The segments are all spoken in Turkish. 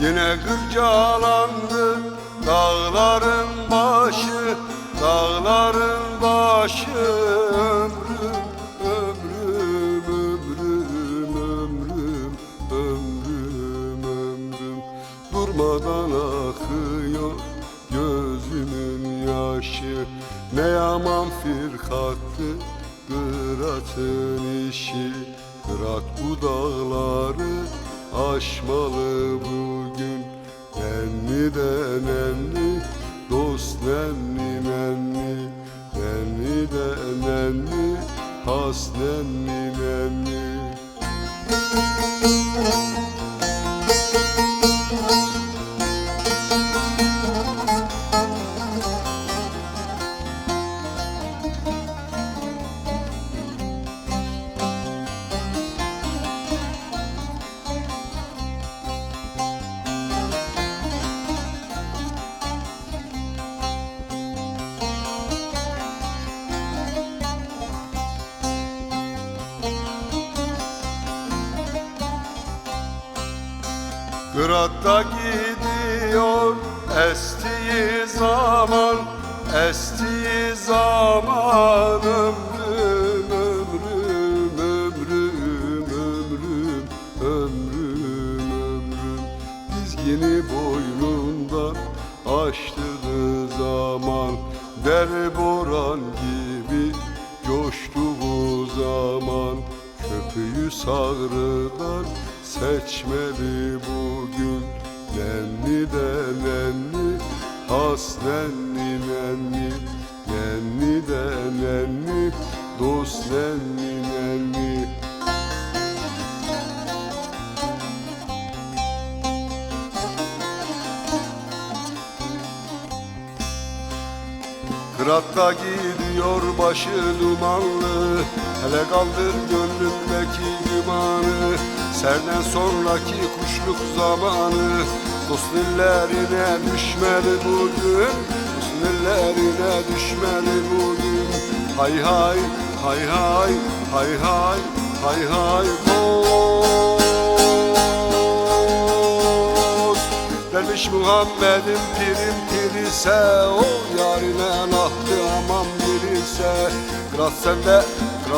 Yine kırcalandı dağların başı, dağların başı. Ömrüm, ömrüm, ömrüm, ömrüm, ömrüm, ömrüm. Durmadan akıyor gözümün yaşı. Ne yaman firkattı Kırat'ın işi. Kırat bu dağları aşmalı bugün. Nenni de nenni, dost nenni nenni. Nenni de nenni, has nenni nenni. Kırat'ta gidiyor estiği zaman, estiği zaman. Ömrüm, ömrüm, ömrüm, ömrüm, ömrüm, ömrüm. Dizgini boynundan açtığı zaman, deli boran gibi coştu bu zaman. Köpüğü sağrıdan seçmeli bugün. Nenni de nenni, has nenni nenni. Nenni de nenni, dost nenni nenni. Kırat'ta gidiyor başı dumanlı. Hele kaldır gönlümdeki limanı. Serden sonraki kuşluk zamanı. Dost ellerine düşmeli bugün. Dost ellerine düşmeli bugün. Hay hay, hay hay, hay hay, hay hay dost. Derviş Muhammed'in pirim pirise, o yarine nahtı aman birise. Kırat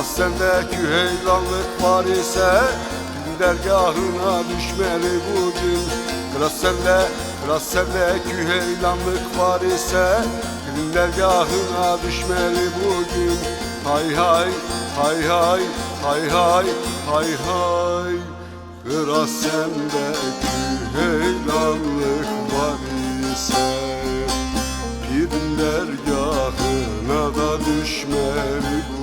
sende küheylanlık var ise, dergahına düşmeli bugün. Kırat sende küheylanlık var ise, gün dergahına düşmeli bugün. Hay hay, hay hay, hay hay, hay hay. Kırat sende küheylanlık var ise, pirin dergahına da düşmeli bugün.